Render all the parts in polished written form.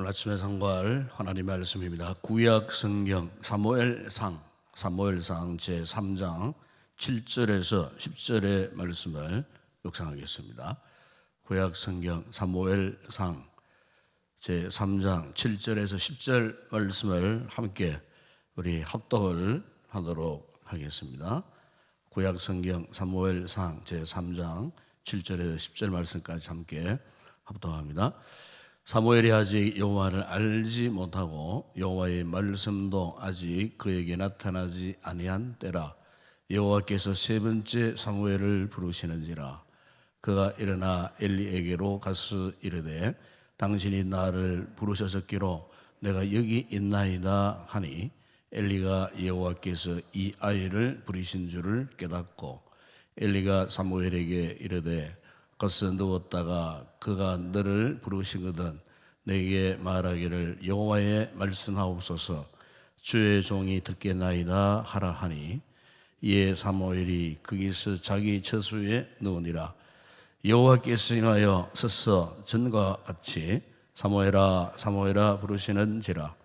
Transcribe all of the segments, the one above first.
오늘 아침에 상고할 하나님의 말씀입니다. 구약 성경 사무엘상 제3장 7절에서 10절의 말씀을 묵상하겠습니다. 구약 성경 사무엘상 제3장 7절에서 10절 말씀을 함께 우리 합독을 하도록 하겠습니다. 구약 성경 사무엘상 제3장 7절에서 10절 말씀까지 함께 합독합니다. 사무엘이 아직 여호와를 알지 못하고 여호와의 말씀도 아직 그에게 나타나지 아니한 때라. 여호와께서 세 번째 사무엘을 부르시는지라. 그가 일어나 엘리에게로 가서 이르되 당신이 나를 부르셨었기로 내가 여기 있나이다 하니 엘리가 여호와께서 이 아이를 부르신 줄을 깨닫고 엘리가 사무엘에게 이르되 거기서 누웠다가 그가 너를 부르시거든 내게 말하기를 여호와의 말씀하옵소서 주의 종이 듣겠나이다 하라 하니 이에 사무엘이 거기서 자기 처소에 누우니라. 여호와께서 인하여 서서 전과 같이 사무엘아 사무엘아 부르시는지라.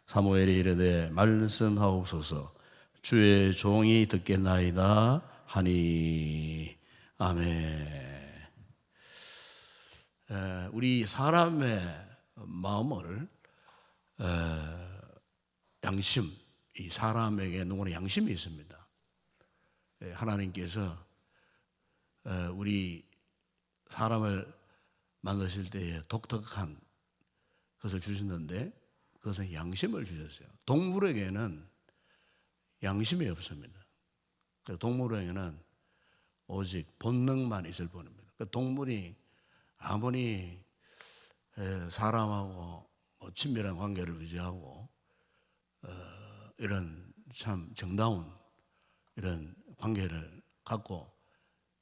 사무엘이 이르되 말씀하옵소서 주의 종이 듣겠나이다 하니. 아멘. 우리 사람의 마음을 양심, 이 사람에게 누구나 양심이 있습니다. 하나님께서 우리 사람을 만드실 때에 독특한 것을 주셨는데 그것은 양심을 주셨어요. 동물에게는 양심이 없습니다. 동물에게는 오직 본능만 있을 뿐입니다. 동물이 아무리 사람하고 친밀한 관계를 유지하고 이런 참 정다운 이런 관계를 갖고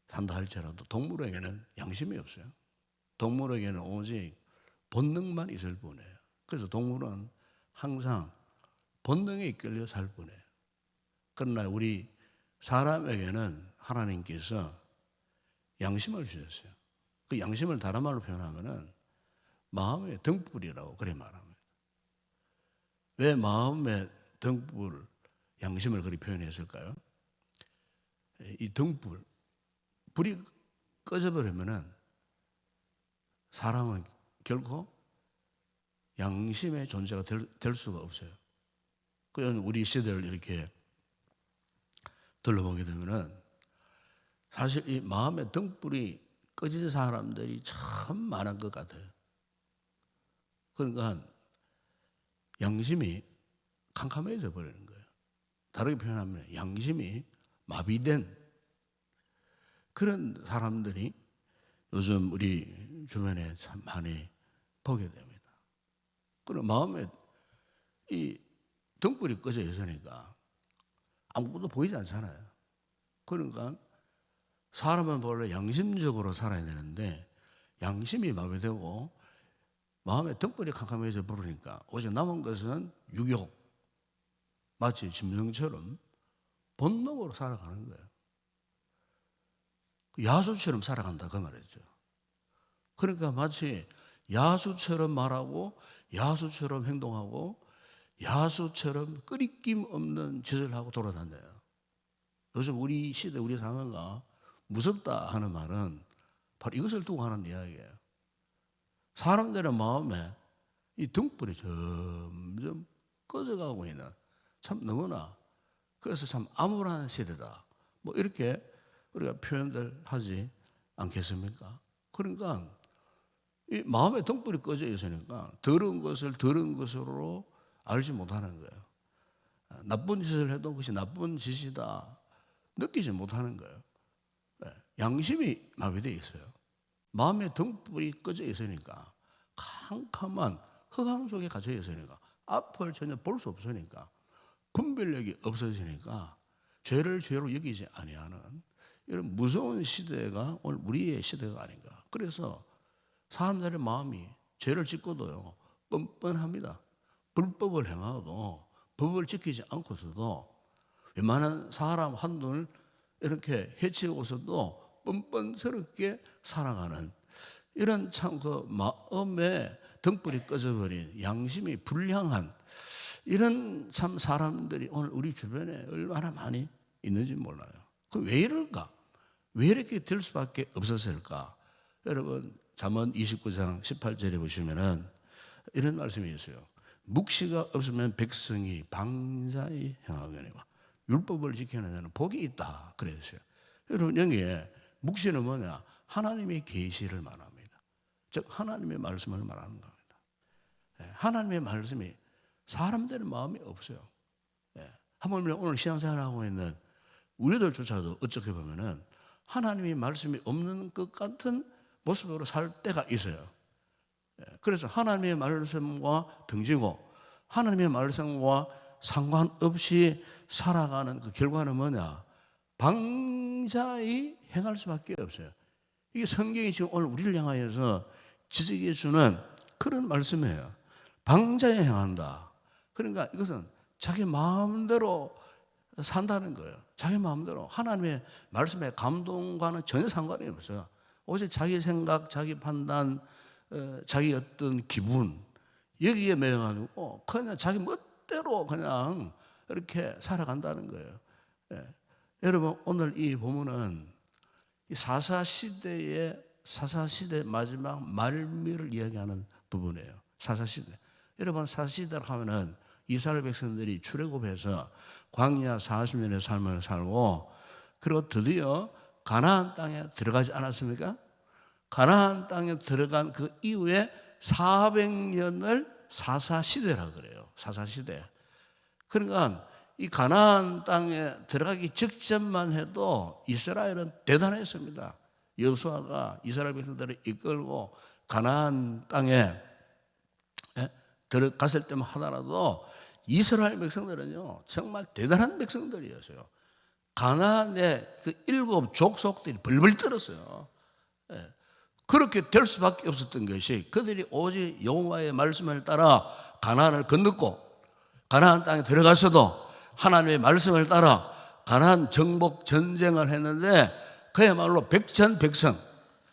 산다 할지라도 동물에게는 양심이 없어요. 동물에게는 오직 본능만 있을 뿐이에요. 그래서 동물은 항상 본능에 이끌려 살 뿐이에요. 그러나 우리 사람에게는 하나님께서 양심을 주셨어요. 그 양심을 다른 말로 표현하면은 마음의 등불이라고 그래 말합니다. 왜 마음의 등불, 양심을 그리 표현했을까요? 이 등불, 불이 꺼져버리면은 사람은 결코 양심의 존재가 될 수가 없어요. 그런 우리 시대를 이렇게 둘러보게 되면은 사실 이 마음의 등불이 꺼진 사람들이 참 많은 것 같아요. 그러니까 양심이 캄캄해져 버리는 거예요. 다르게 표현하면 양심이 마비된 그런 사람들이 요즘 우리 주변에 참 많이 보게 됩니다. 그럼 마음에 이 등불이 꺼져 있으니까 아무것도 보이지 않잖아요. 그러니까 사람은 원래 양심적으로 살아야 되는데 양심이 마비되고 마음의 등불이 캄캄해져 버리니까 오직 남은 것은 유욕, 마치 짐승처럼 본능으로 살아가는 거예요. 야수처럼 살아간다 그 말이죠. 그러니까 마치 야수처럼 말하고 야수처럼 행동하고 야수처럼 끄리낌 없는 짓을 하고 돌아다녀요. 요즘 우리 시대 우리 사회가 무섭다 하는 말은 바로 이것을 두고 하는 이야기예요. 사람들의 마음에 이 등불이 점점 꺼져가고 있는 참 너무나 그래서 참 암울한 시대다. 뭐 이렇게 우리가 표현들 하지 않겠습니까? 그러니까 이 마음의 등불이 꺼져 있으니까 더러운 것을 더러운 것으로 알지 못하는 거예요. 나쁜 짓을 해도 그것이 나쁜 짓이다 느끼지 못하는 거예요. 양심이 마비되어 있어요. 마음의 등불이 꺼져 있으니까 캄캄한 흑암 속에 갇혀 있으니까 앞을 전혀 볼 수 없으니까 분별력이 없어지니까 죄를 죄로 여기지 아니하는 이런 무서운 시대가 오늘 우리의 시대가 아닌가. 그래서 사람들의 마음이 죄를 짓고도요 뻔뻔합니다. 불법을 행하고도 법을 지키지 않고서도 웬만한 사람 한둘 이렇게 해치고서도 뻔뻔스럽게 살아가는 이런 참 그 마음의 등불이 꺼져버린 양심이 불량한 이런 참 사람들이 오늘 우리 주변에 얼마나 많이 있는지 몰라요. 그 왜 이럴까? 왜 이렇게 될 수밖에 없었을까? 여러분 잠언 29장 18절에 보시면은 이런 말씀이 있어요. 묵시가 없으면 백성이 방자히 행하거니와 율법을 지키는 자는 복이 있다 그랬어요. 여러분 여기에 묵시는 뭐냐? 하나님의 계시를 말합니다. 즉 하나님의 말씀을 말하는 겁니다. 하나님의 말씀이 사람들의 마음이 없어요. 한번 오늘 신앙생활하고 있는 우리들조차도 어떻게 보면은 하나님의 말씀이 없는 것 같은 모습으로 살 때가 있어요. 그래서 하나님의 말씀과 등지고 하나님의 말씀과 상관없이 살아가는 그 결과는 뭐냐? 방자히 행할 수밖에 없어요. 이게 성경이 지금 오늘 우리를 향하여서 지적해 주는 그런 말씀이에요. 방자히 행한다. 그러니까 이것은 자기 마음대로 산다는 거예요. 자기 마음대로 하나님의 말씀의 감동과는 전혀 상관이 없어요. 오직 자기 생각, 자기 판단, 자기 어떤 기분 여기에 매여가지고 그냥 자기 멋대로 그냥 이렇게 살아간다는 거예요. 여러분 오늘 이 본문은 이 사사시대 마지막 말미를 이야기하는 부분이에요. 사사시대. 여러분 사사시대라고 하면은 이스라엘 백성들이 출애굽해서 광야 40년의 삶을 살고 그리고 드디어 가나안 땅에 들어가지 않았습니까? 가나안 땅에 들어간 그 이후에 400년을 사사시대라고 그래요. 사사시대. 그러니까 이 가나안 땅에 들어가기 직전만 해도 이스라엘은 대단했습니다. 여호수아가 이스라엘 백성들을 이끌고 가나안 땅에 들어갔을 때만 하더라도 이스라엘 백성들은요 정말 대단한 백성들이었어요. 가나안의 그 7 족속들이 벌벌 떨었어요. 그렇게 될 수밖에 없었던 것이 그들이 오직 여호와의 말씀을 따라 가나안을 건넜고 가나안 땅에 들어가서도 하나님의 말씀을 따라 가나안 정복 전쟁을 했는데 그야말로 백전백승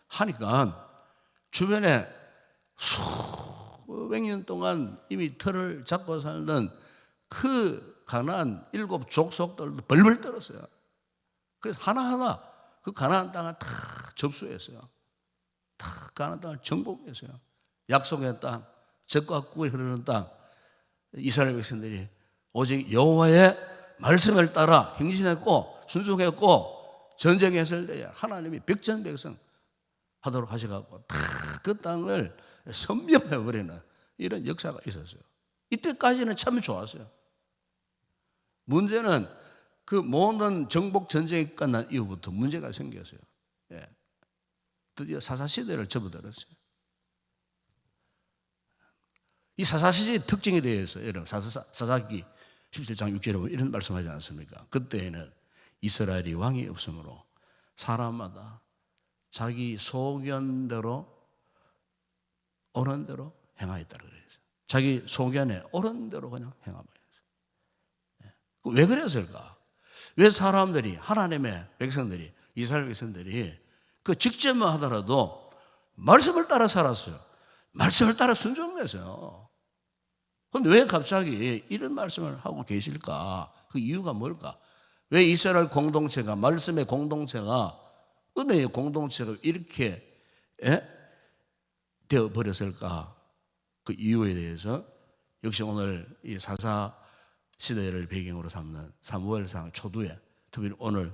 하니까 주변에 수백 년 동안 이미 틀을 잡고 살던 그 가나안 7 족속들도 벌벌 떨었어요. 그래서 하나하나 그 가나안 땅을 다 접수했어요. 다 가나안 땅을 정복했어요. 약속의 땅, 젖과 꿀이 흐르는 땅, 이스라엘 백성들이 오직 여호와의 말씀을 따라 행진했고 순종했고 전쟁했을 때 하나님이 백전백승 하도록 하셔갖고 다 그 땅을 섭렵해버리는 이런 역사가 있었어요. 이때까지는 참 좋았어요. 문제는 그 모든 정복 전쟁이 끝난 이후부터 문제가 생겼어요. 드디어 사사시대를 접어들었어요. 이 사사시대의 특징에 대해서 여러분 사사기 17장 6절에 보면 이런 말씀하지 않습니까? 그때에는 이스라엘이 왕이 없으므로 사람마다 자기 소견대로 옳은 대로 행하였다고 그래요. 자기 소견에 옳은 대로 그냥 행하고 있어요. 왜 그랬을까? 왜 사람들이 하나님의 백성들이 이스라엘 백성들이 그 직접만 하더라도 말씀을 따라 살았어요. 말씀을 따라 순종했어요. 그런데 왜 갑자기 이런 말씀을 하고 계실까? 그 이유가 뭘까? 왜 이스라엘 공동체가 말씀의 공동체가 은혜의 공동체가 이렇게 되어버렸을까? 그 이유에 대해서 역시 오늘 이 사사 시대를 배경으로 삼는 사무엘상 초두에 특히 오늘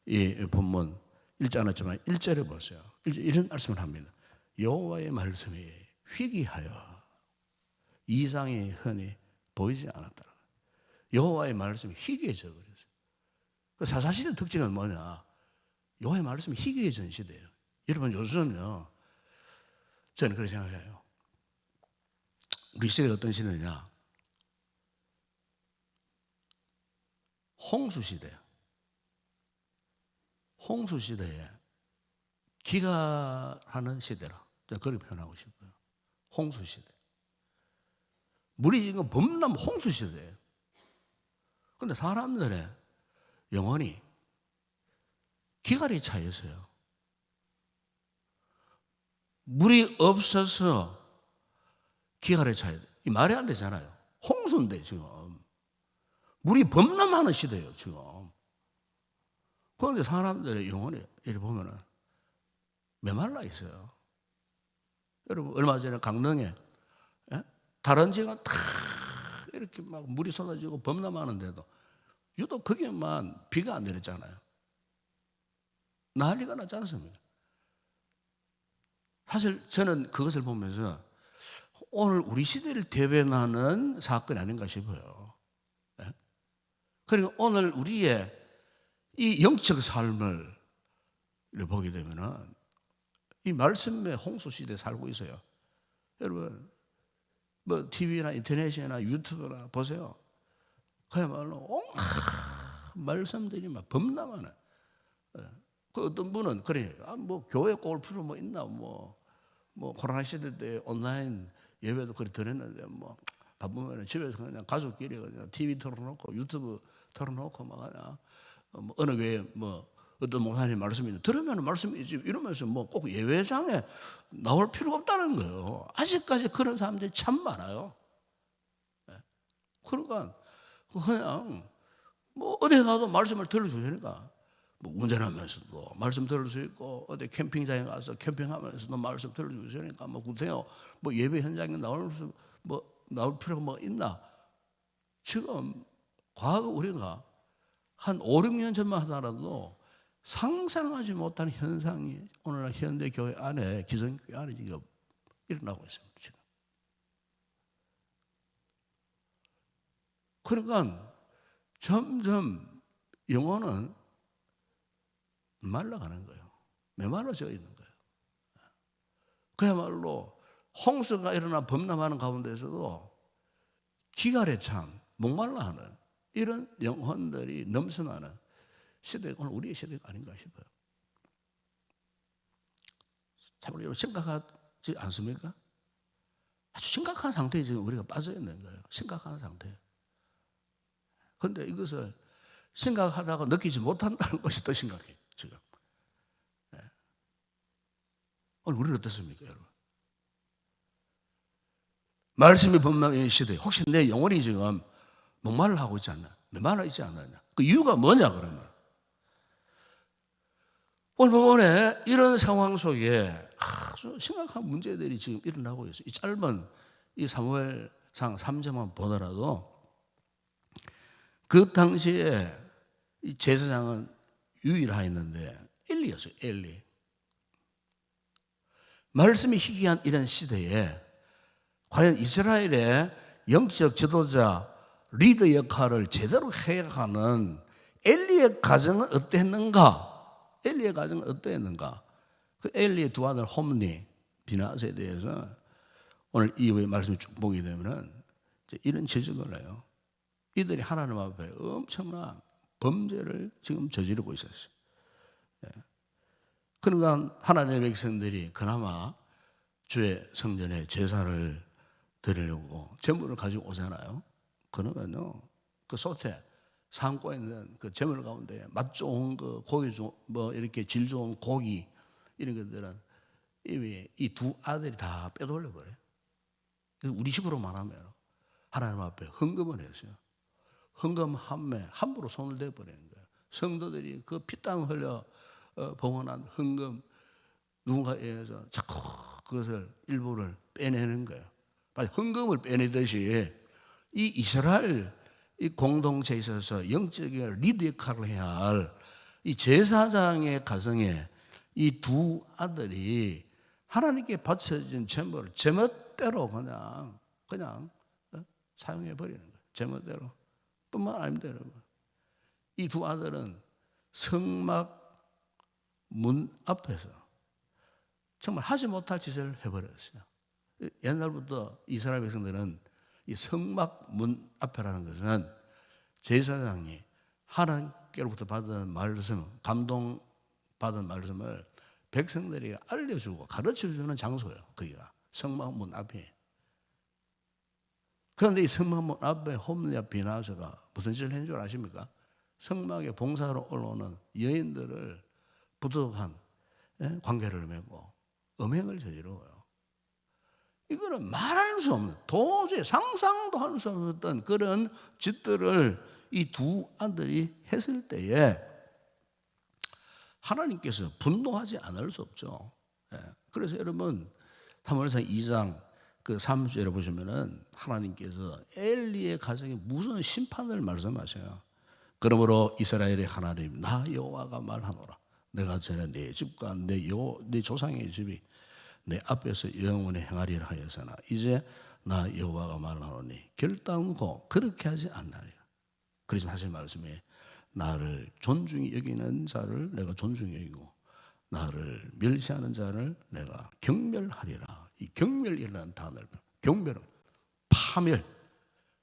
이 본문 읽지 않았지만 1절에 보세요. 이런 말씀을 합니다. 여호와의 말씀이 희귀하여 이상이 흔히 보이지 않았다. 여호와의 말씀이 희귀해져 버렸어요. 그 사사시대 특징은 뭐냐? 여호와의 말씀이 희귀해진 시대예요. 여러분 요즘요 저는 그렇게 생각해요. 우리 시대가 어떤 시대냐? 홍수시대예요. 홍수시대에 기가하는 시대라. 제가 그렇게 표현하고 싶어요. 홍수시대. 물이 지금 범람 홍수시대예요. 그런데 사람들의 영혼이 기갈이 차 있어요. 물이 없어서 기갈에 차야 돼. 이 말이 안 되잖아요. 홍수인데 지금 물이 범람하는 시대예요 지금. 그런데 사람들의 영혼이 이렇게 보면은 메말라 있어요. 여러분 얼마 전에 강릉에 다른지가 다 이렇게 막 물이 쏟아지고 범람하는데도 유독 거기에만 비가 안 내렸잖아요. 난리가 나지 않습니까? 사실 저는 그것을 보면서 오늘 우리 시대를 대변하는 사건이 아닌가 싶어요. 그러니까 오늘 우리의 이 영적 삶을 보게 되면은 이 말씀의 홍수 시대에 살고 있어요. 여러분 뭐 TV나 인터넷이나 유튜브나 보세요. 그야말로 온갖 말씀들이 막 범람하는. 그 어떤 분은 그래, 뭐 교회 올 필요 뭐 있나, 뭐 코로나 시대 때 온라인 예배도 그리 드렸는데 뭐 바쁘면 집에서 그냥 가족끼리 그냥 TV 틀어놓고 유튜브 틀어놓고 막 그냥 뭐 어느 교회 뭐 어떤 목사님 말씀이 들으면 말씀이지 이러면서 뭐 꼭 예배장에 나올 필요가 없다는 거예요. 아직까지 그런 사람들이 참 많아요. 그러니까 그냥 뭐 어디 가도 말씀을 들어주시니까 뭐 운전하면서도 말씀 들을 수 있고 어디 캠핑장에 가서 캠핑하면서도 말씀 들어주시니까 뭐 구태여 뭐 예배 현장에 나올 필요가 뭐 있나? 지금 과거 우리가 한 5, 6년 전만 하더라도 상상하지 못한 현상이 오늘날 현대 교회 안에 기성교회 안에 지금 일어나고 있습니다. 지금. 그러니까 점점 영혼은 말라가는 거예요. 메말라져 있는 거예요. 그야말로 홍수가 일어나 범람하는 가운데서도 기갈에 찬 목말라하는 이런 영혼들이 넘쳐나는 시대가 오늘 우리의 시대가 아닌가 싶어요. 참 여러분 심각하지 않습니까? 아주 심각한 상태에 지금 우리가 빠져 있는 거예요. 심각한 상태. 그런데 이것을 심각하다고 느끼지 못한다는 것이 더 심각해요. 지금. 오늘 우리는 어떻습니까, 여러분? 말씀이 범람인 시대. 혹시 내 영혼이 지금 목말라 하고 있지 않나? 메말라 있지 않느냐? 그 이유가 뭐냐 그러면? 오늘 본문에 이런 상황 속에 아주 심각한 문제들이 지금 일어나고 있어요. 이 짧은 이 사무엘상 3장만 보더라도 그 당시에 이 제사장은 유일하였는데 엘리였어요. 엘리. 말씀이 희귀한 이런 시대에 과연 이스라엘의 영적 지도자 리더 역할을 제대로 해야 하는 엘리의 가정은 어땠는가? 엘리의 가정은 어땠는가? 그 엘리의 두 아들 홈니, 비나스에 대해서 오늘 이후의 말씀을 쭉 보게 되면은 이런 지적을 해요. 이들이 하나님 앞에 엄청난 범죄를 지금 저지르고 있었어요. 그러니까 하나님의 백성들이 그나마 주의 성전에 제사를 드리려고 제물을 가지고 오잖아요. 그러면요, 그 솥에 삶고 있는 그 제물 가운데 맛 좋은 그 고기 뭐 이렇게 질 좋은 고기 이런 것들은 이미 이 두 아들이 다 빼돌려 버려요. 우리 식으로 말하면 하나님 앞에 헌금을 했어요. 헌금 함에 함부로 손을 대 버리는 거예요. 성도들이 그 피땀 흘려 봉헌한 헌금 누군가에 의해서 자꾸 그것을 일부를 빼내는 거예요. 헌금을 빼내듯이 이 이스라엘 이 공동체에 있어서 영적인 리더 역할을 해야 할 이 제사장의 가정에 이 두 아들이 하나님께 바쳐진 제물을 제멋대로 그냥 사용해 버리는 거예요. 제멋대로. 뿐만 아닙니다, 여러분. 이 두 아들은 성막 문 앞에서 정말 하지 못할 짓을 해버렸어요. 옛날부터 이스라엘 백성들은 이 성막 문 앞에라는 것은 제사장이 하나님께로부터 받은 말씀, 감동받은 말씀을 백성들이 알려주고 가르쳐주는 장소예요. 거기가 성막 문 앞에. 그런데 이 성막 문 앞에 홈리와 비나스가 무슨 짓을 했는 줄 아십니까? 성막에 봉사로 올라오는 여인들을 부득한 관계를 맺고 음행을 저지르고요. 이거는 말할 수 없는, 도저히 상상도 할 수 없었던 그런 짓들을 이 두 아들이 했을 때에 하나님께서 분노하지 않을 수 없죠. 예. 그래서 여러분 사무엘상 2장 그 3절에 보시면은 하나님께서 엘리의 가정에 무슨 심판을 말씀하셔요. 그러므로 이스라엘의 하나님 나 여호와가 말하노라. 내가 전에 내 집과 내 조상의 집이 내 앞에서 영원히 행하리라 하여서나 이제 나 여호와가 말하노니 결단코 그렇게 하지 않나리라. 그래서 하실 말씀에 나를 존중히 여기는 자를 내가 존중히 여기고 나를 멸시하는 자를 내가 경멸하리라. 이 경멸이라는 단어를, 경멸은 파멸,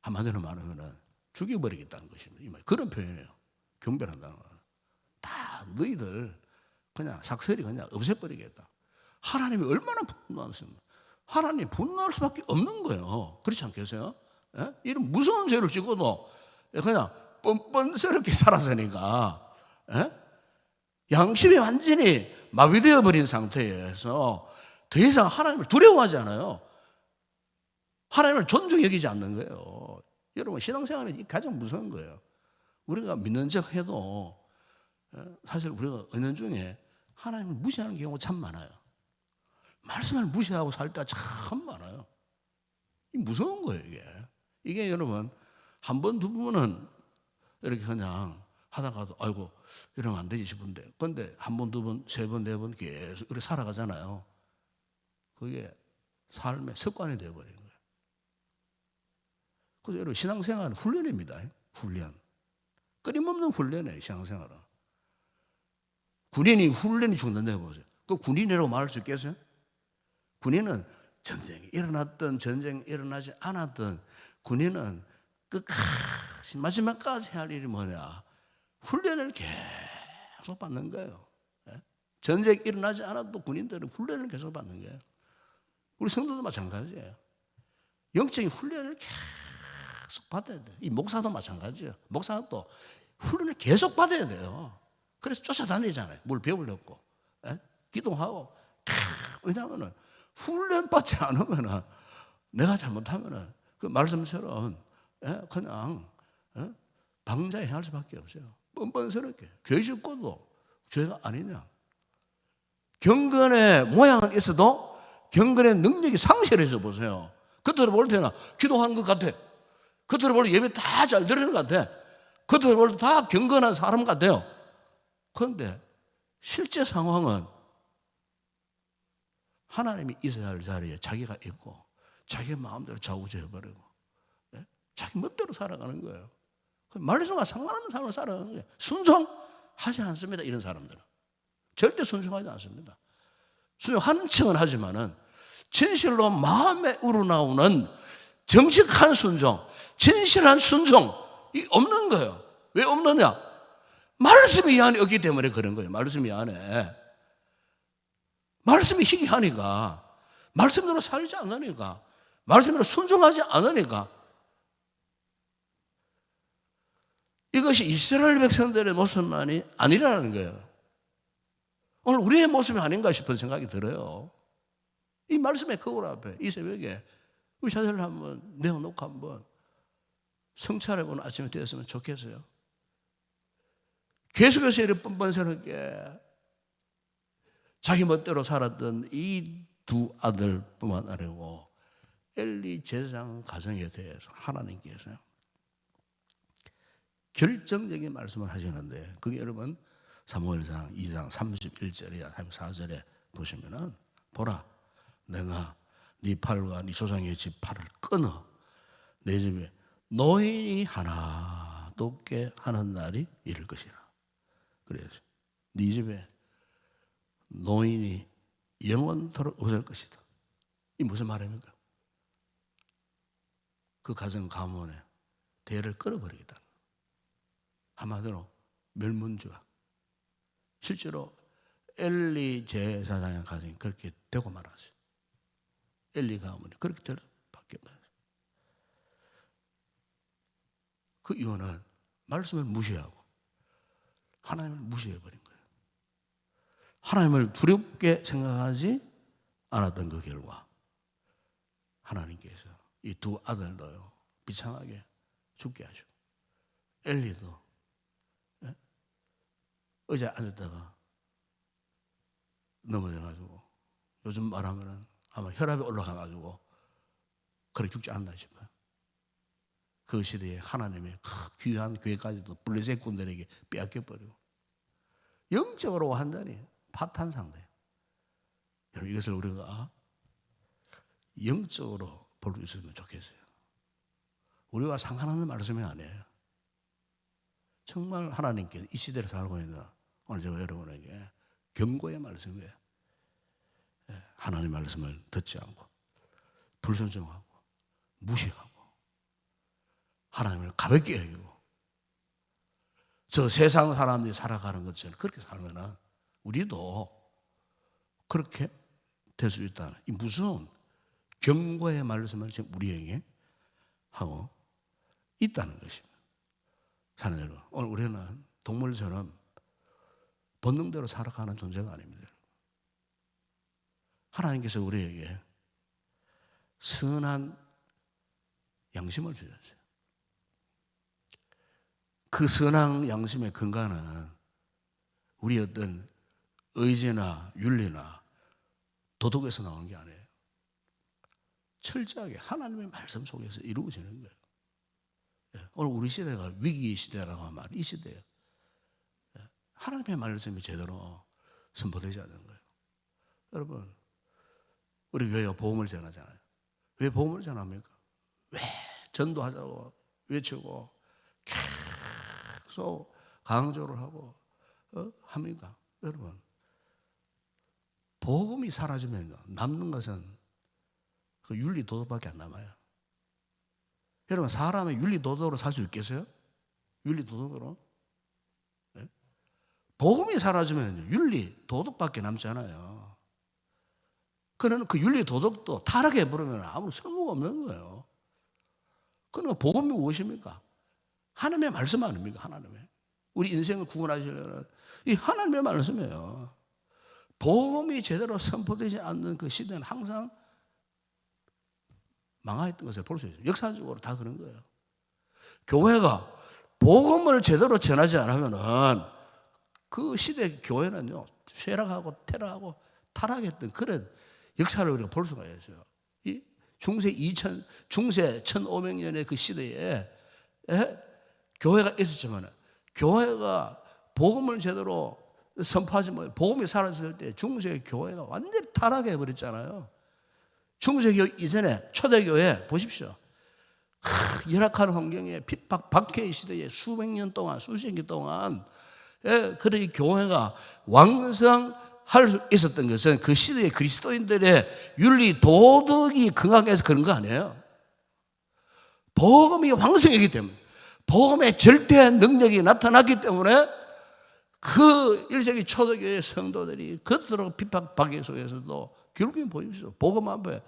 한마디로 말하면 죽여버리겠다는 것입니다. 그런 표현이에요. 경멸한다는 거는 다 너희들 그냥 삭설이 그냥 없애버리겠다. 하나님이 얼마나 분노하십니까? 하나님 분노할 수밖에 없는 거예요. 그렇지 않겠어요? 예? 이런 무서운 죄를 지고도 그냥 뻔뻔스럽게 살았으니까, 예? 양심이 완전히 마비되어 버린 상태에서 더 이상 하나님을 두려워하지 않아요. 하나님을 존중히 여기지 않는 거예요. 여러분 신앙생활은 가장 무서운 거예요. 우리가 믿는 척 해도 사실 우리가 은연중에 하나님을 무시하는 경우가 참 많아요. 말씀을 무시하고 살 때가 참 많아요. 무서운 거예요 이게. 이게 여러분 한 번 두 번은 이렇게 그냥 하다가도 아이고 이러면 안 되지 싶은데, 근데 한 번 두 번 세 번 네 번 계속 이렇게 살아가잖아요. 그게 삶의 습관이 되어버리는 거예요. 그래서 여러분 신앙생활은 훈련입니다. 훈련. 끊임없는 훈련이에요. 신앙생활은. 군인이 훈련이 죽는다고 보세요. 그 군인이라고 말할 수 있겠어요? 군인은 전쟁이 일어났든 전쟁이 일어나지 않았든 군인은 끝까지 마지막까지 할 일이 뭐냐? 훈련을 계속 받는 거예요. 전쟁이 일어나지 않아도 군인들은 훈련을 계속 받는 거예요. 우리 성도도 마찬가지예요. 영적인 훈련을 계속 받아야 돼요. 이 목사도 마찬가지예요. 목사도 훈련을 계속 받아야 돼요. 그래서 쫓아다니잖아요. 뭘 배우려고. 기도하고. 왜냐하면 훈련 받지 않으면 내가 잘못하면 그 말씀처럼 그냥 방자에 행할 수밖에 없어요. 뻔뻔스럽게. 죄 짓고도 죄가 아니냐. 경건의 모양은 있어도 경건의 능력이 상실해서 보세요. 겉으로 볼 때는 기도하는 것 같아. 겉으로 볼 때 예배 다 잘 드리는 것 같아. 겉으로 볼 때 다 경건한 사람 같아요. 그런데 실제 상황은 하나님이 있어야 할 자리에 자기가 있고 자기 마음대로 좌우지어버리고 자기 멋대로 살아가는 거예요. 말씀과 상관없는 삶을 살아가는 거예요. 순종하지 않습니다. 이런 사람들은. 절대 순종하지 않습니다. 순종하는 척은 하지만은 진실로 마음에 우러나오는 정직한 순종, 진실한 순종이 없는 거예요. 왜 없느냐? 말씀이 이 안에 없기 때문에 그런 거예요. 말씀이 이 안에. 말씀이 희귀하니까, 말씀대로 살지 않으니까, 말씀대로 순종하지 않으니까, 이것이 이스라엘 백성들의 모습만이 아니라는 거예요. 오늘 우리의 모습이 아닌가 싶은 생각이 들어요. 이 말씀의 거울 앞에, 이 새벽에 우리 자녀를 한번 내어놓고 한번 성찰해보는 아침이 되었으면 좋겠어요. 계속해서 이렇게 뻔뻔스럽게 자기 멋대로 살았던 이 두 아들뿐만 아니고 엘리 제사장 가정에 대해서 하나님께서 결정적인 말씀을 하시는데, 그게 여러분 사무엘상 2장 31절이야 34절에 보시면은, 보라 내가 네 팔과 네 조상의 집 팔을 끊어 내 집에 노인이 하나도 없게 하는 날이 이를 것이라. 그래서 네 집에 노인이 영원토록 없을 것이다. 이 무슨 말입니까? 그 가정 가문에 대를 끊어버리겠다. 한마디로 멸문주가. 실제로 엘리 제사장의 가정이 그렇게 되고 말았어요. 엘리 가문이 그렇게 될 수밖에 없어요. 그 이유는 말씀을 무시하고 하나님을 무시해버린 거예요. 하나님을 두렵게 생각하지 않았던 그 결과 하나님께서 이 두 아들도요 비참하게 죽게 하시고, 엘리도 의자에 앉았다가 넘어져가지고, 요즘 말하면은 아마 혈압이 올라가가지고 그렇게 죽지 않나 싶어요. 그 시대에 하나님의 귀한 교회까지도 블레셋군들에게 빼앗겨버리고, 영적으로 완전히 파탄 상태. 여러분, 이것을 우리가 영적으로 볼 수 있으면 좋겠어요. 우리와 상관없는 말씀이 아니에요. 정말 하나님께 이 시대를 살고 있는 오늘 제가 여러분에게 경고의 말씀이에요. 하나님 말씀을 듣지 않고 불순종하고 무시하고 하나님을 가볍게 여기고 저 세상 사람들이 살아가는 것처럼 그렇게 살면은 우리도 그렇게 될 수 있다는 이 무서운 경고의 말씀을 지금 우리에게 하고 있다는 것입니다. 사는 여러분, 오늘 우리는 동물처럼 본능대로 살아가는 존재가 아닙니다. 하나님께서 우리에게 선한 양심을 주셨어요. 그 선한 양심의 근간은 우리 어떤 의지나 윤리나 도덕에서 나오는 게 아니에요. 철저하게 하나님의 말씀 속에서 이루어지는 거예요. 오늘 우리 시대가 위기의 시대라고 하면 이 시대예요. 하나님의 말씀이 제대로 선포되지 않는 거예요. 여러분, 우리 교회가 복음을 전하잖아요. 왜 복음을 전합니까? 왜 전도하자고 외치고 계속 강조를 하고 합니까? 여러분, 복음이 사라지면 남는 것은 그 윤리 도덕밖에 안 남아요. 여러분, 사람의 윤리 도덕으로 살 수 있겠어요? 윤리 도덕으로? 네? 복음이 사라지면 윤리 도덕밖에 남지 않아요. 그러나 그 윤리 도덕도 타락해버리면 아무 쓸모가 없는 거예요. 그러니까 복음이 무엇입니까? 하나님의 말씀 아닙니까? 하나님의. 우리 인생을 구원하시려는 이 하나님의 말씀이에요. 복음이 제대로 선포되지 않는 그 시대는 항상 망하였던 것을 볼 수 있어요. 역사적으로 다 그런 거예요. 교회가 복음을 제대로 전하지 않으면은 그 시대 교회는요 쇠락하고 퇴락하고 타락했던 그런 역사를 우리가 볼 수가 있어요. 이 중세 1500년의 그 시대에 교회가 있었지만 교회가 복음을 제대로 선포하지 못해 복음이 사라졌을 때 중세 교회가 완전히 타락해 버렸잖아요. 중세교회 이전에 초대교회 보십시오. 열악한 환경에 핍박 박해의 시대에 수백 년 동안 수세기 동안 그런 교회가 왕성할 수 있었던 것은 그 시대의 그리스도인들의 윤리 도덕이 강하게해서 그런 거 아니에요. 복음이 왕성했기 때문에 복음의 절대 능력이 나타났기 때문에 그 1세기 초대교회 성도들이 그토록 핍박 박해 속에서도 결국엔 보십시오. 복음 앞에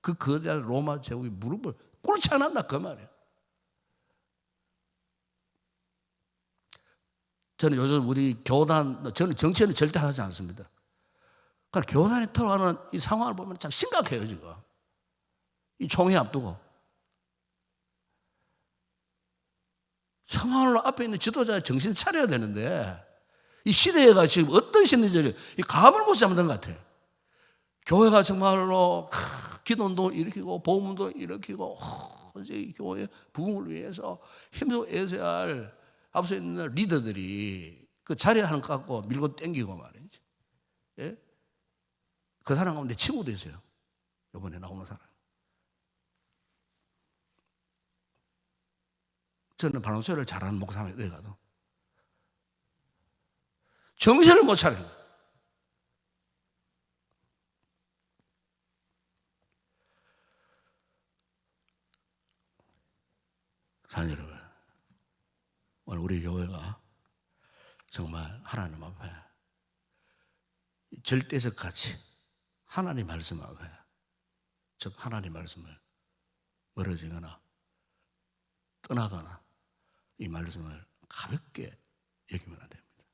그 거대한 로마 제국이 무릎을 꿇지 않았나 그 말이에요. 저는 요즘 우리 교단, 저는 정치는 절대 하지 않습니다. 그러니까 교단이 들어가는 이 상황을 보면 참 심각해요 지금. 이 총회 앞두고. 상황을 앞에 있는 지도자가 정신 차려야 되는데 이 시대가 지금 어떤 시대인지 감을 못 잡는 것 같아요. 교회가 정말로 기도운동을 일으키고 복음운동을 일으키고 이제 교회 부흥을 위해서 힘써 애써야 할 앞서 있는 리더들이 그 자리를 하나 갖고 밀고 땡기고 말이지. 예? 그 사람 가운데 친구도 있어요. 이번에 나오는 사람. 저는 반응소리를 잘하는 목사님이 어디 가도 정신을 못 차려요. 사랑 여러분, 오늘 우리 교회가 정말 하나님 앞에 절대적 가치, 하나님 말씀 앞에, 즉 하나님 말씀을 멀어지거나 떠나거나 이 말씀을 가볍게 여기면 안 됩니다.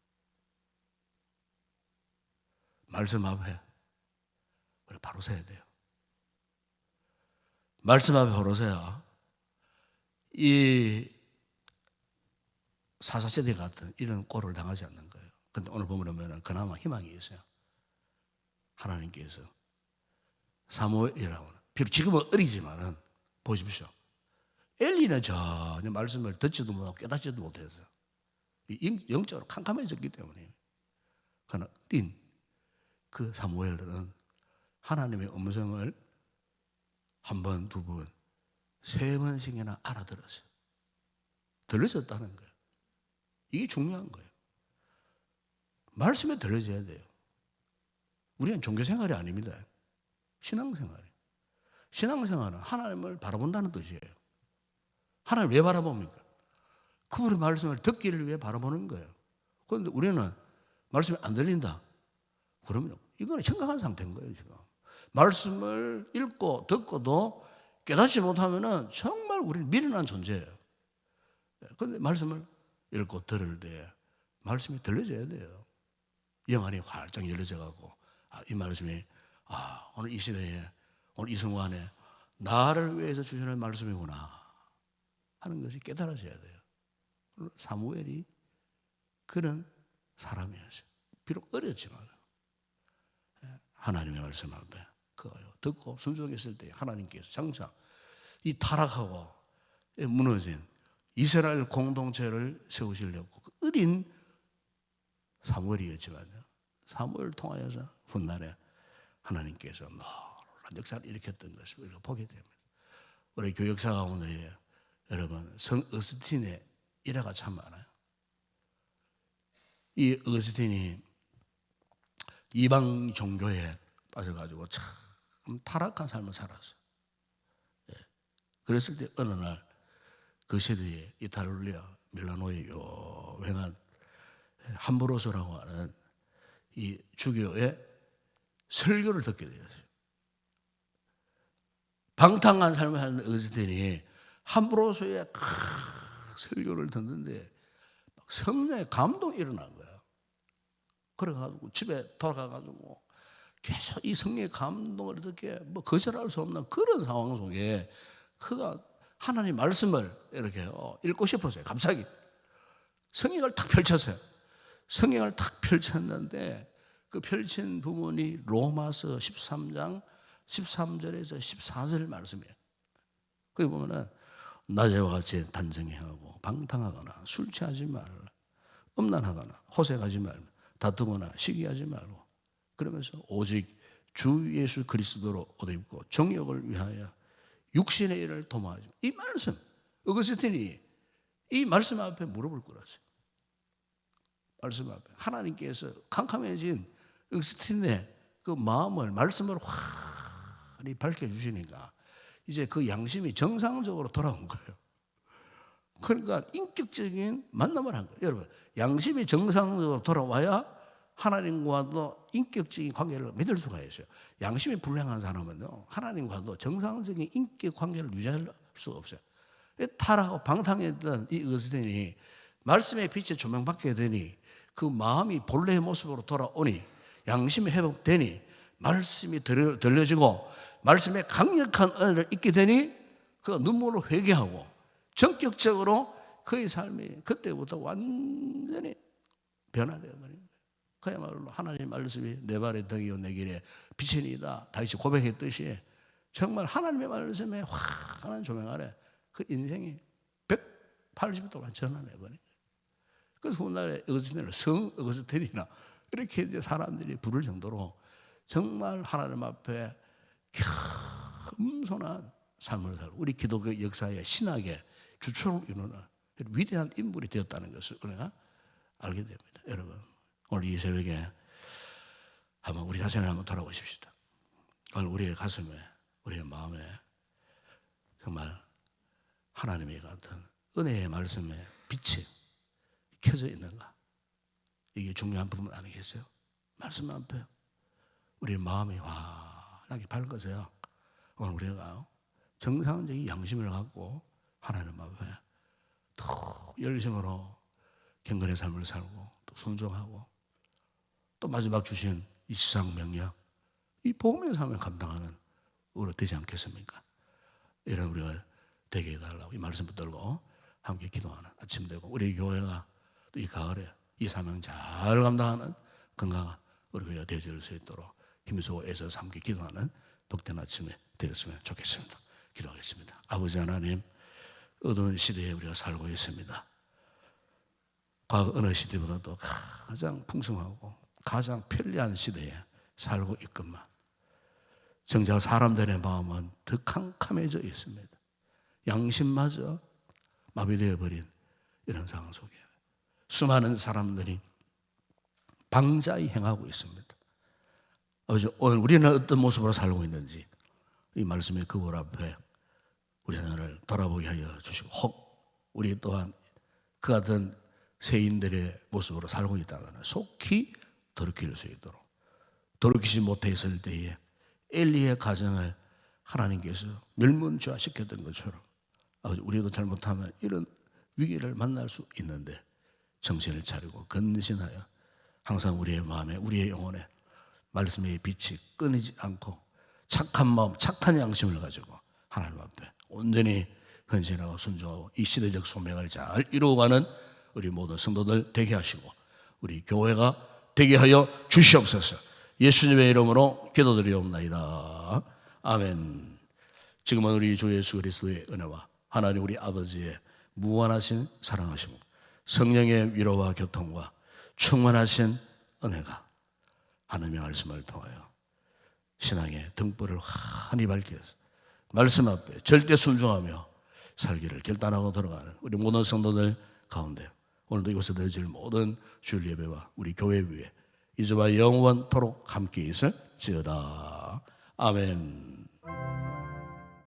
말씀 앞에 우리 바로 서야 돼요. 말씀 앞에 서야 이 사사세대 같은 이런 꼴을 당하지 않는 거예요. 근데 오늘 보면 그나마 희망이 있어요. 하나님께서 사무엘이라고 하는, 비록 지금은 어리지만은 보십시오. 엘리는 전혀 말씀을 듣지도 못하고 깨닫지도 못해서 영적으로 캄캄해졌기 때문에. 그러나 어린 그 사무엘은 하나님의 음성을 한 번, 두 번, 세 번씩이나 알아들었어요. 들려졌다는 거예요. 이게 중요한 거예요. 말씀에 들려져야 돼요. 우리는 종교생활이 아닙니다. 신앙생활이에요. 신앙생활은 하나님을 바라본다는 뜻이에요. 하나님을 왜 바라봅니까? 그분의 말씀을 듣기를 위해 바라보는 거예요. 그런데 우리는 말씀이 안 들린다. 그러면 이거는 심각한 상태인 거예요, 지금. 말씀을 읽고 듣고도 깨닫지 못하면은 정말 우리는 미련한 존재예요. 그런데 말씀을 읽고 들을 때 말씀이 들려져야 돼요. 영안이 활짝 열려져가고, 이 말씀이, 오늘 이 시대에, 오늘 이 순간에 나를 위해서 주시는 말씀이구나 하는 것이 깨달아져야 돼요. 사무엘이 그런 사람이었어요. 비록 어렸지만 하나님의 말씀 앞에 그거요 듣고 순종했을 때 하나님께서 장차 이 타락하고 무너진 이스라엘 공동체를 세우시려고 그 어린 사무엘이었지만요, 사무엘을 통하여서 훗날에 하나님께서 놀라운 역사를 일으켰던 것을 우리가 보게 됩니다. 우리 교역사 가운데 여러분 성 어스틴의 일화가 참 많아요. 이 어스틴이 이방 종교에 빠져가지고 참 타락한 삶을 살았어요. 그랬을 때 어느 날 그 시대에 이탈리아 밀라노의 유명한 함브로소라고 하는 이 주교의 설교를 듣게 되었어요. 방탕한 삶을 사는 어스틴이 함브로소의 설교를 듣는데 성령의 감동이 일어난 거예요. 그래가지고 집에 돌아가가지고 계속 이 성령의 감동을 이렇게 거절할 수 없는 그런 상황 속에 그가 하나님 말씀을 이렇게 읽고 싶었어요. 갑자기 성경을 탁 펼쳤어요. 성경을 탁 펼쳤는데 그 펼친 부분이 로마서 13장 13절에서 14절 말씀이에요. 거기 보면은 낮에와 같이 단정해하고 방탕하거나 술 취하지 말라, 음란하거나 호색하지 말라, 다투거나 시기하지 말고, 그러면서 오직 주 예수 그리스도로 옷 입고 정욕을 위하여 육신의 일을 도모하지. 이 말씀, 어거스틴이 이 말씀 앞에 무릎을 꿇었어요. 말씀 앞에 하나님께서 캄캄해진 어거스틴의 그 마음을 말씀으로 환히 밝혀주시니까 이제 그 양심이 정상적으로 돌아온 거예요. 그러니까 인격적인 만남을 한 거예요. 여러분, 양심이 정상적으로 돌아와야 하나님과도 인격적인 관계를 맺을 수가 있어요. 양심이 불량한 사람은요, 하나님과도 정상적인 인격 관계를 유지할 수가 없어요. 타락하고 방탕했던 이 어거스틴이 말씀의 빛에 조명받게 되니 그 마음이 본래의 모습으로 돌아오니 양심이 회복되니 말씀이 들려지고 말씀에 강력한 은혜를 잊게 되니 그가 눈물로 회개하고 전격적으로 그의 삶이 그때부터 완전히 변화되어 버린 거예요. 그야말로 하나님의 말씀이 내 발의 등이요 내 길에 빛이니이다 다윗이 고백했듯이 정말 하나님의 말씀에 환한 조명 아래 그 인생이 180도 동안 전환해버린 거예요. 그래서 훗날에 어거스틴을 성 어거스틴이나 이렇게 이제 사람들이 부를 정도로 정말 하나님 앞에 겸손한 삶을 살고 우리 기독교 역사의 신학의 주축을 이루는 위대한 인물이 되었다는 것을 우리가 알게 됩니다. 여러분, 오늘 이 새벽에 한번 우리 자신을 한번 돌아보십시다. 오늘 우리의 가슴에, 우리의 마음에 정말 하나님의 같은 은혜의 말씀에 빛이 켜져 있는가? 이게 중요한 부분 아니겠어요? 말씀 앞에 우리의 마음이 환하게 밝아져야 오늘 우리가 정상적인 양심을 갖고 하나님 앞에 더 열심으로 경건의 삶을 살고 또 순종하고 또 마지막 주신 이 지상 명령, 이 복음의 삶을 감당하는 우리 되지 않겠습니까? 이런 우리가 되게 해달라고 이 말씀 붙들고 함께 기도하는 아침 되고, 우리 교회가 또 이 가을에 이 사명 잘 감당하는 건강한 우리 교회가 되어질 수 있도록 힘쓰고 애써서 함께 기도하는 복된 아침에 되었으면 좋겠습니다. 기도하겠습니다. 아버지 하나님, 어두운 시대에 우리가 살고 있습니다. 과거 어느 시대보다도 가장 풍성하고 가장 편리한 시대에 살고 있건만 정작 사람들의 마음은 더 캄캄해져 있습니다. 양심마저 마비되어 버린 이런 상황 속에 수많은 사람들이 방자히 행하고 있습니다. 아버지, 오늘 우리는 어떤 모습으로 살고 있는지 이 말씀의 그물 앞에 우리 생활을 돌아보게 하여 주시고, 혹 우리 또한 그 같은 세인들의 모습으로 살고 있다면 속히 돌이킬 수 있도록, 돌이키지 못했을 때에 엘리의 가정을 하나님께서 멸문죄화시켰던 것처럼 아버지, 우리도 잘못하면 이런 위기를 만날 수 있는데 정신을 차리고 근신하여 항상 우리의 마음에, 우리의 영혼에 말씀의 빛이 끊이지 않고 착한 마음, 착한 양심을 가지고 하나님 앞에 온전히 헌신하고 순종하고 이 시대적 소명을 잘 이루어가는 우리 모든 성도들 되게 하시고 우리 교회가 되게 하여 주시옵소서. 예수님의 이름으로 기도드리옵나이다. 아멘. 지금은 우리 주 예수 그리스도의 은혜와 하나님 우리 아버지의 무한하신 사랑하시고 성령의 위로와 교통과 충만하신 은혜가 하나님의 말씀을 통하여 신앙의 등불을 환히 밝혀서 말씀 앞에 절대 순종하며 살기를 결단하고 들어가는 우리 모든 성도들 가운데 오늘도 이곳에 드려질 모든 주일 예배와 우리 교회 위에 이제와 영원토록 함께 있을지어다. 아멘.